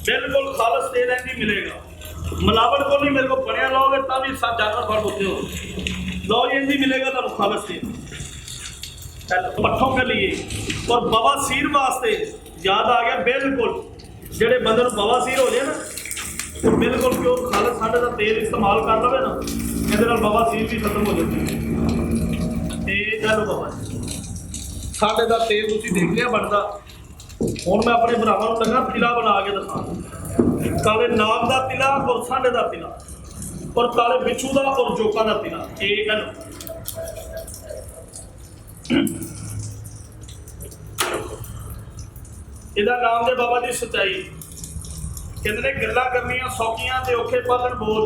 बिल्कुल खालस तेल इंज ही मिलेगा, मिलावट को नहीं। मेरे को बनया लोगे तब भी सब जानवर फर्क होते हो। लो इंज ही मिलेगा तो खालस तेल पट्ठों के लिए। और बवासीर वास्ते याद आ गया, बिल्कुल जेडे बंदे को बवासीर हो जाए ना, तो बिल्कुल प्योर खालस साढ़े का तेल इस्तेमाल कर लवे ना, ये बवासीर भी खत्म हो जाती है। चलो बाबा साढ़े का तेल तुम देख लिया बनता। हूँ मैं अपने भरावां नूं लगा तिला बना के दिखा, काले नाग का तिला और साढ़े का तिला और काले बिच्छू का और जोका का तिला। ਇਹਦਾ ਨਾਮ ਦੇ ਬਾਬਾ जी सच्चाई। ਕਹਿੰਦੇ ਨੇ ਗੱਲਾਂ ਕਰਨੀਆਂ ਸੌਖੀਆਂ ਤੇ ਔਖੇ ਪਾਲਣ ਬੋਲ।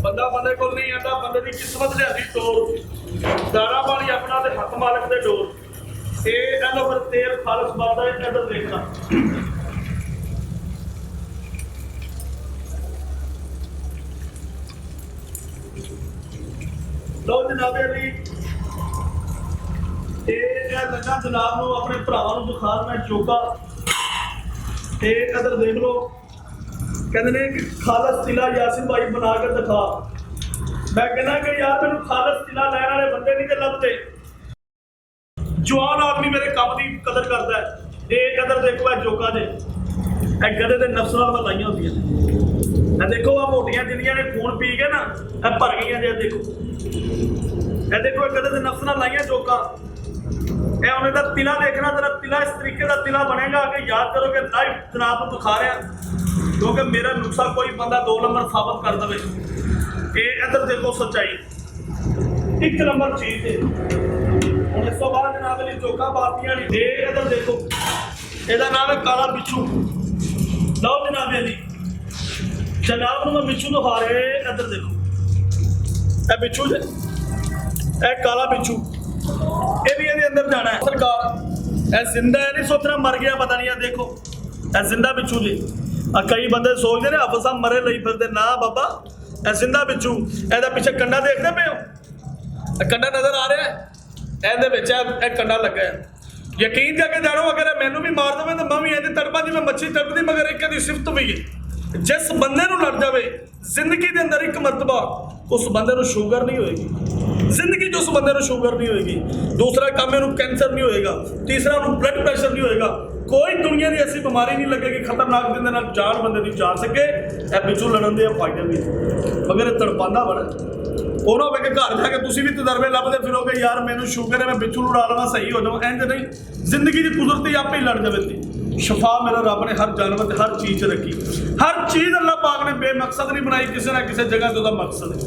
ਬੰਦਾ ਬੰਦੇ ਕੋਲ ਨਹੀਂ ਆਂਦਾ, ਬੰਦੇ ਦੀ ਕਿਸਮਤ ਲਿਆਦੀ ਤੋੜ। ਦਾਣਾ ਪਾਣੀ ਆਪਣਾ ਤੇ ਹੱਥ ਮਾਲਕ ਦੇ ਡੋਰ। ਇਹ ਇਹਨੂੰ ਫਿਰ ਤੇਲ ਖਾਲਸ ਬਣਦਾ ਹੈ। ਇੱਧਰ ਦੇਖਣਾ ਲਓ ਜਨਾਬੇ ਜੀ, लगा जनाब को अपने भरावां नूं दिखा मैं चोका। इधर देख लो, कहते ने खालस तिला यासिन भाई बना के दिखा। मैं कहना कि यार मैनूं खालस तिला लैण वाले बंदे नहीं ते लभदे। जवान आदमी मेरे काम की कदर करता है। इधर देखो जोका जे गधे के नफ्स नाल लाइया होंदियां। देखो आ मोटियां जिन्नियां ने खून पी के ना भर गई। देखो गधे के नफ्स नाल लाइया जोका। उन्हें तिला देखना, तेरा तिला इस तरीके का तिला बनेगा कि याद करो कि लाइव जनाब को दिखा रहा, क्योंकि मेरा नुस्खा कोई बंदा 2 नंबर साबित कर दे। इधर देखो सच्चाई 1 नंबर चीज है। इस तो बाद जनाब जी चोखा पातियां नहीं। इधर देखो, ਇਹਦਾ नाम है काला बिच्छू। लो जनाब जी जनाब को मैं बिच्छू दिखा रहे। इधर देखो ए बिच्छू जे ए काला बिच्छू, ये भी ये अंदर जाना है। सरकार ए जिंदा है, नहीं सोचना मर गया पता नहीं है। देखो ए जिंदा बिच्छू जी। कई बंदे सोचते ने अफसा मरे लई फिरते ना बाबा, ए जिंदा बिच्छू। ए पीछे कंडा देखते पे हो, कंडा नजर आ रहा है, ए कंडा लगा है। यकीन जाके जानो अगर मैनू भी मार दे तो मैं भी ऐसे तड़पा जी, मैं मच्छी तड़पदी, मगर एक दी सिफत भी है। जिस बंदे नूं लड़ जाए जिंदगी के अंदर एक मरतबा, उस बंदे नूं शुगर नहीं होएगी जिंदगी, जो उस बंदे को शुगर नहीं होएगी। दूसरा काम में कैंसर नहीं होएगा। तीसरा ब्लड प्रेशर नहीं होएगा। कोई दुनिया की ऐसी बीमारी नहीं लगेगी खतरनाक जिंदे नाल जान बंदे की जा सके। ए बिच्छू लड़न दे फायदे भी, मगर तड़पाना बड़ा। उन्होंने होवे कि घर जाके तुसीं भी तजर्बे लभदे फिरोगे, यार मैनू शुगर है मैं बिच्छू लड़ा लवां सही हो जावां। इंज नहीं, जिंदगी की कुदरती आपे ही लड़ जावे। शफा मेरा रब ने हर जानवर हर चीज़ रखी। हर चीज़ अल्लाह पाक ने बेमकसद नहीं बनाई, किसी ना किसी जगह तो मकसद है।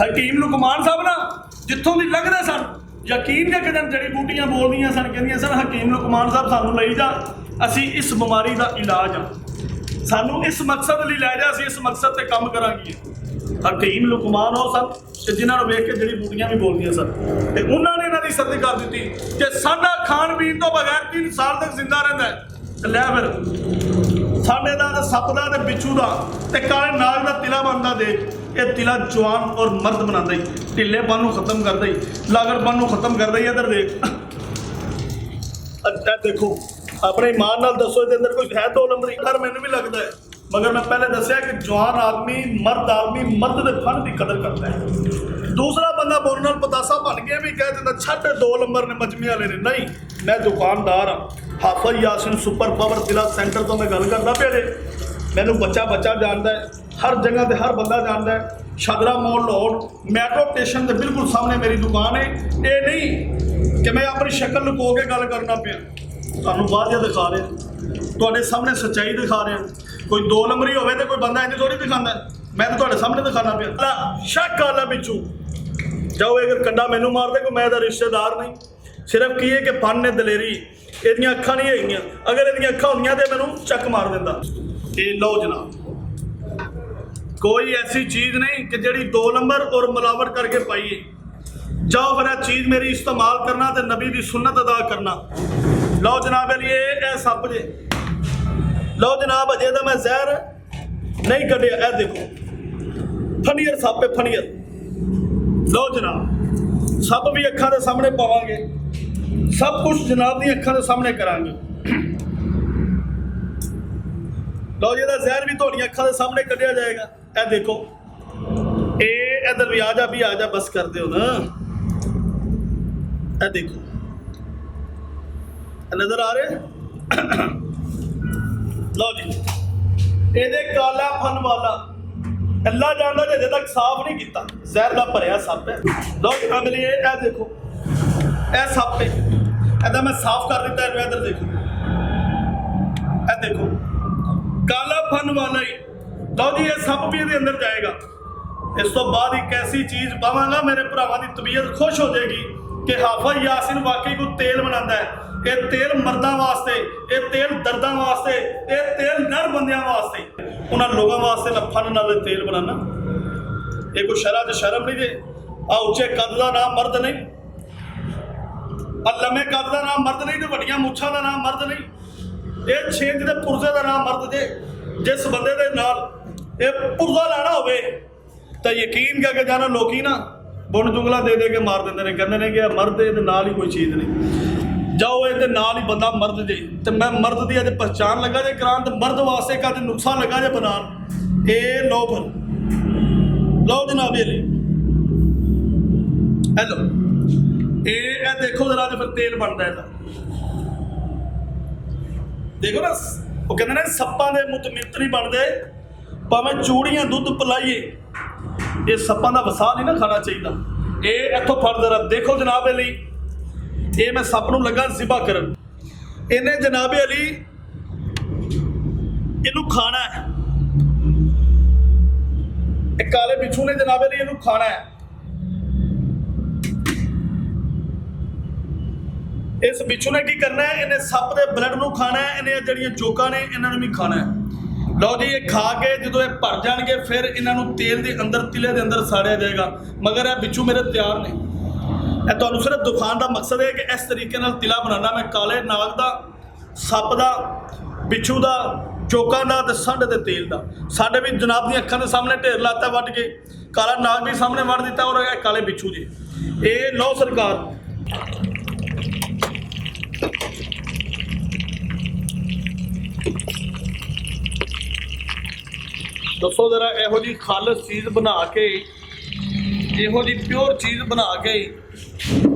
हकीम लुकमान साहब ना जितों भी लगते सन, यकीन के दिन जड़ी बूटियां बोलदियां सन, कहदियां सन हकीम लुकमान साहब सानू लई जा, असी इस बीमारी का इलाज आ, सानू इस मकसद लई लै जा, असी इस मकसद से काम करांगे। हकीम लुकमान हो सन जिन्होंने वेख के जड़ी बूटियां भी बोलदियां सन, ते उन्होंने इन्हां दी सदी कर दी कि साडा खाण पीण तो बगैर 3 साल तक जिंदा रहिंदा है। लै फिर साडे दा ते सप दा ते बिच्छू दा ते काले नाग दा तिला बनदा। देख ये तिला जवान और मर्द बनाता ही, ढिलेपन को खत्म करता ही, लागड़पन को खत्म करता ही। इधर देख, अच्छा देखो अपने ईमान नाल दसो इसके अंदर कोई है 2 नंबर? डर मैनू भी लगता है, मगर मैं पहले दसिया कि जवान आदमी आदमी मर्द के फन की कदर करता है। दूसरा बंदा बोलने पतासा बन गया भी कह देता छट 2 नंबर ने मजमे वाले ने। नहीं, मैं दुकानदार हाँ, हाफिज यासिन सुपर पावर तिला सेंटर तो मैं गल करता पे। मैनू बच्चा जानता है, हर जगह से हर बंदा जानता है। Shahdara mall Lahore metro station के बिल्कुल सामने मेरी दुकान है। ये नहीं कि मैं अपनी शक्ल लुको के गल करना पे, तुहानू वादिया दिखा रहे, तुहाडे सामने सच्चाई दिखा रहे। कोई 2 नंबरी होवे तो कोई बंदा इंज थोड़ी दिखाता है, मैं तो तुहाडे सामने दिखाना पे। शक आला बिच्छू जाओ, अगर कंडा मैनू मार दे कोई मैं इहदा रिश्तेदार नहीं। सिर्फ की है कि फन ने दलेरी, इहदियां अखां नहीं हैगियां, अगर इहदियां अखां होंदियां तो मैनू चक मार दिंदा। ये लो जनाब, कोई ऐसी चीज़ नहीं कि जी 2 नंबर और मिलावट करके पाइए। जाओ फिर चीज़ मेरी इस्तेमाल करना तो नबी की सुन्नत अदा करना। लो जनाब ये सप जे, लो जनाब अजे तो मैं जहर नहीं कटिया। ए देखो फनीयर सप है, फनीयर। लो जनाब सब भी अखा के सामने पावांगे, सब कुछ जनाब दी अखा के सामने करांगे। ਲਓ ਜੀ, ਇਹਦਾ ਜ਼ਹਿਰ ਵੀ ਤੁਹਾਡੀਆਂ ਅੱਖਾਂ ਦੇ ਸਾਹਮਣੇ ਕੱਢਿਆ ਜਾਏਗਾ। ਇਹ ਦੇਖੋ, ਇਹ ਇਧਰ ਵੀ ਆ ਜਾ ਬਸ ਕਰ ਦਿਓ ਨਾ। ਇਹ ਦੇਖੋ, ਨਜ਼ਰ ਆ ਰਿਹਾ। ਲਓ ਜੀ, ਇਹਦੇ ਕਾਲਾ ਫਨ ਵਾਲਾ ਅੱਲਾ ਜਾਣਦਾ ਜੇ ਅਜੇ ਤੱਕ ਸਾਫ਼ ਨਹੀਂ ਕੀਤਾ, ਜ਼ਹਿਰ ਦਾ ਭਰਿਆ ਸੱਪ ਹੈ। ਲਓ ਜੀ ਫੈਮਿਲੀ, ਇਹ ਦੇਖੋ, ਇਹ ਸੱਪ ਹੈ, ਇਹਦਾ ਮੈਂ ਸਾਫ਼ ਕਰ ਦਿੱਤਾ। ਇਹਨੂੰ ਇੱਧਰ ਦੇਖੋ, ਇਹ ਦੇਖੋ, ਕਾਲਾ ਫਨ ਵਾਲਾ ਹੀ। ਲਓ ਜੀ, ਇਹ ਸੱਪ ਵੀ ਇਹਦੇ ਅੰਦਰ ਜਾਏਗਾ। ਇਸ ਤੋਂ ਬਾਅਦ ਇੱਕ ਐਸੀ ਚੀਜ਼ ਪਾਵਾਂਗਾ, ਮੇਰੇ ਭਰਾਵਾਂ ਦੀ ਤਬੀਅਤ ਖੁਸ਼ ਹੋ ਜਾਏਗੀ ਕਿ ਹਾਫਿਜ਼ ਯਾਸੀਨ ਵਾਕਈ ਕੋਈ ਤੇਲ ਬਣਾਉਂਦਾ ਹੈ। ਇਹ ਤੇਲ ਮਰਦਾਂ ਵਾਸਤੇ, ਇਹ ਤੇਲ ਦਰਦਾਂ ਵਾਸਤੇ, ਇਹ ਤੇਲ ਨਰ ਬੰਦਿਆਂ ਵਾਸਤੇ, ਉਹਨਾਂ ਲੋਕਾਂ ਵਾਸਤੇ ਮੈਂ ਫਨ ਨਾਲ ਤੇਲ ਬਣਾਉਣਾ। ਇਹ ਕੋਈ ਸ਼ਰਅ 'ਚ ਸ਼ਰਮ ਨਹੀਂ ਜੇ। ਆ ਉੱਚੇ ਕੱਦ ਦਾ ਨਾਮ ਮਰਦ ਨਹੀਂ, ਆ ਲੰਮੇ ਕੱਦ ਦਾ ਨਾਮ ਮਰਦ ਨਹੀਂ, ਤੇ ਵੱਡੀਆਂ ਮੁੱਛਾਂ ਦਾ ਨਾਮ ਮਰਦ ਨਹੀਂ। ਇਹ ਛੇਂਜ ਦੇ ਪੁਰਜ਼ੇ ਦਾ ਨਾਮ ਮਰਦ ਜੇ। ਜਿਸ ਬੰਦੇ ਦੇ ਨਾਲ ਇਹ ਪੁਰਜ਼ਾ ਲੈਣਾ ਹੋਵੇ ਤਾਂ ਯਕੀਨ ਕਰਕੇ ਜਾਣਾ, ਲੋਕੀ ਨਾ ਬੁਣ ਜੁਗਲਾ ਦੇ ਕੇ ਮਾਰ ਦਿੰਦੇ ਨੇ, ਕਹਿੰਦੇ ਨੇ ਕਿ ਇਹ ਮਰਦ, ਇਹਦੇ ਨਾਲ ਹੀ ਕੋਈ ਚੀਜ਼ ਨਹੀਂ। ਜਾਓ, ਇਹਦੇ ਨਾਲ ਹੀ ਬੰਦਾ ਮਰਦ ਜੇ। ਤੇ ਮੈਂ ਮਰਦ ਦੀ ਅੱਜ ਪਛਾਣ ਲੱਗਾ ਜੇ ਕਰਾਂ, ਤੇ ਮਰਦ ਵਾਸਤੇ ਕਦ ਨੁਕਸਾਨ ਲੱਗਾ ਜੇ ਬਣਾਉਣ। ਇਹ ਲਓ ਫਿਰ, ਲਓ ਜਨਾਬ, ਇਹ ਹੈਲੋ, ਇਹ ਦੇਖੋ ਜਰਾ, ਤੇ ਫਿਰ ਤੇਲ ਬਣਦਾ ਇਹਦਾ। ਦੇਖੋ ਨਾ, ਉਹ ਕਹਿੰਦੇ ਨੇ ਸੱਪਾਂ ਦੇ ਮੁਤਮਿੰਤ ਨਹੀਂ ਬਣਦੇ, ਭਾਵੇਂ ਚੂੜੀਆਂ ਦੁੱਧ ਪਿਲਾਈਏ। ਇਹ ਸੱਪਾਂ ਦਾ ਵਸਾ ਨਹੀਂ ਨਾ ਖਾਣਾ ਚਾਹੀਦਾ। ਇਹ ਇੱਥੋਂ ਫੜ ਜਰਾ, ਦੇਖੋ ਜਨਾਬ ਅਲੀ, ਇਹ ਮੈਂ ਸੱਪ ਨੂੰ ਲੱਗਾ ਜ਼ਿਬਾ ਕਰਨ। ਇਹਨੇ ਜਨਾਬ ਅਲੀ ਇਹਨੂੰ ਖਾਣਾ ਹੈ। ਇਹ ਕਾਲੇ ਬਿੱਛੂ ਨੇ ਜਨਾਬ ਅਲੀ ਇਹਨੂੰ ਖਾਣਾ ਹੈ। ਇਸ ਬਿੱਛੂ ਨੇ ਕੀ ਕਰਨਾ ਹੈ, ਇਹਨੇ ਸੱਪ ਦੇ ਬਲੱਡ ਨੂੰ ਖਾਣਾ ਹੈ। ਇਹਨੇ ਜਿਹੜੀਆਂ ਚੋਕਾਂ ਨੇ ਇਹਨਾਂ ਨੂੰ ਵੀ ਖਾਣਾ ਹੈ। ਲਓ ਜੀ, ਇਹ ਖਾ ਕੇ ਜਦੋਂ ਇਹ ਭਰ ਜਾਣਗੇ, ਫਿਰ ਇਹਨਾਂ ਨੂੰ ਤੇਲ ਦੇ ਅੰਦਰ, ਤਿਲੇ ਦੇ ਅੰਦਰ ਸਾੜਿਆ ਜਾਏਗਾ। ਮਗਰ ਇਹ ਬਿੱਛੂ ਮੇਰੇ ਤਿਆਰ ਨੇ। ਇਹ ਤੁਹਾਨੂੰ ਸਿਰਫ ਦਿਖਾਉਣ ਦਾ ਮਕਸਦ ਹੈ ਕਿ ਇਸ ਤਰੀਕੇ ਨਾਲ ਤਿਲਾ ਬਣਾਉਣਾ ਮੈਂ ਕਾਲੇ ਨਾਗ ਦਾ, ਸੱਪ ਦਾ, ਬਿੱਛੂ ਦਾ, ਚੋਕਾਂ ਦਾ ਤੇ ਸੰਢ ਦੇ ਤੇਲ ਦਾ। ਸਾਡੇ ਵੀ ਜਨਾਬ ਦੀਆਂ ਅੱਖਾਂ ਦੇ ਸਾਹਮਣੇ ਢੇਰ ਲਾਤਾ ਵੱਢ ਕੇ, ਕਾਲਾ ਨਾਗ ਵੀ ਸਾਹਮਣੇ ਵੱਢ ਦਿੱਤਾ, ਔਰ ਇਹ ਕਾਲੇ ਬਿੱਛੂ ਜੀ। ਇਹ ਲਓ ਸਰਕਾਰ, ਦੱਸੋ ਜਰਾ, ਇਹੋ ਜਿਹੀ ਖਾਲਸ ਚੀਜ਼ ਬਣਾ ਕੇ, ਇਹੋ ਜਿਹੀ ਪਿਓਰ ਚੀਜ਼ ਬਣਾ ਕੇ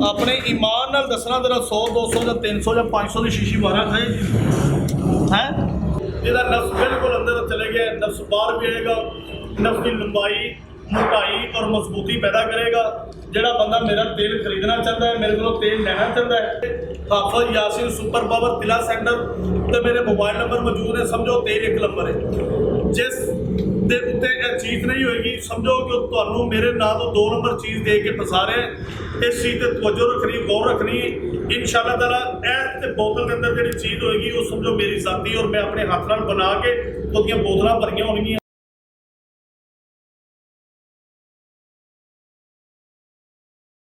ਆਪਣੇ ਈਮਾਨ ਨਾਲ ਦੱਸਣਾ, ਜਰਾ 100 200 ਜਾਂ 300 ਜਾਂ 500 ਦੀ ਸ਼ੀਸ਼ੀ ਵਾਰਾ ਖਾਏ ਹੈ। ਜਿਹਦਾ ਨਫਸ ਬਿਲਕੁਲ ਅੰਦਰ ਚਲੇ ਗਿਆ, ਨਫਸ ਬਾਹਰ ਵੀ ਆਏਗਾ, ਨਫਸ ਦੀ ਲੰਬਾਈ, ਮੋਟਾਈ ਔਰ ਮਜ਼ਬੂਤੀ ਪੈਦਾ ਕਰੇਗਾ। ਜਿਹੜਾ ਬੰਦਾ ਮੇਰਾ ਤੇਲ ਖਰੀਦਣਾ ਚਾਹੁੰਦਾ ਹੈ, ਮੇਰੇ ਕੋਲੋਂ ਤੇਲ ਲੈਣਾ ਚਾਹੁੰਦਾ ਹੈ, ਹਾਫਿਜ਼ ਯਾਸੀਨ ਸੁਪਰ ਪਾਵਰ ਤਿਲਾ ਸੈਂਟਰ ਤੇ ਮੇਰੇ ਮੋਬਾਈਲ ਨੰਬਰ ਮੌਜੂਦ ਹੈ। ਸਮਝੋ ਤੇਲ ਇੱਕ ਨੰਬਰ ਹੈ। ਜਿਸ ਦੇ ਉੱਤੇ ਇਹ ਚੀਜ਼ ਨਹੀਂ ਹੋਏਗੀ, ਸਮਝੋ ਕਿ ਤੁਹਾਨੂੰ ਮੇਰੇ ਨਾਂ ਤੋਂ 2 ਨੰਬਰ ਚੀਜ਼ ਦੇ ਕੇ ਫਸਾ ਰਿਹਾ। ਇਸ ਚੀਜ਼ ਤੇ ਤਵੱਜੋ ਰੱਖਣੀ, ਗੌਰ ਰੱਖਣੀ। ਇਨਸ਼ਾਅੱਲਾ ਤਾਲਾ ਇਹ ਤੇ ਬੋਤਲ ਦੇ ਅੰਦਰ ਜਿਹੜੀ ਚੀਜ਼ ਹੋਏਗੀ, ਉਹ ਸਮਝੋ ਮੇਰੀ ਜ਼ਾਤੀ, ਔਰ ਮੈਂ ਆਪਣੇ ਹੱਥ ਨਾਲ ਬਣਾ ਕੇ ਉਹਦੀਆਂ ਬੋਤਲਾਂ ਭਰੀਆਂ ਹੋਣਗੀਆਂ।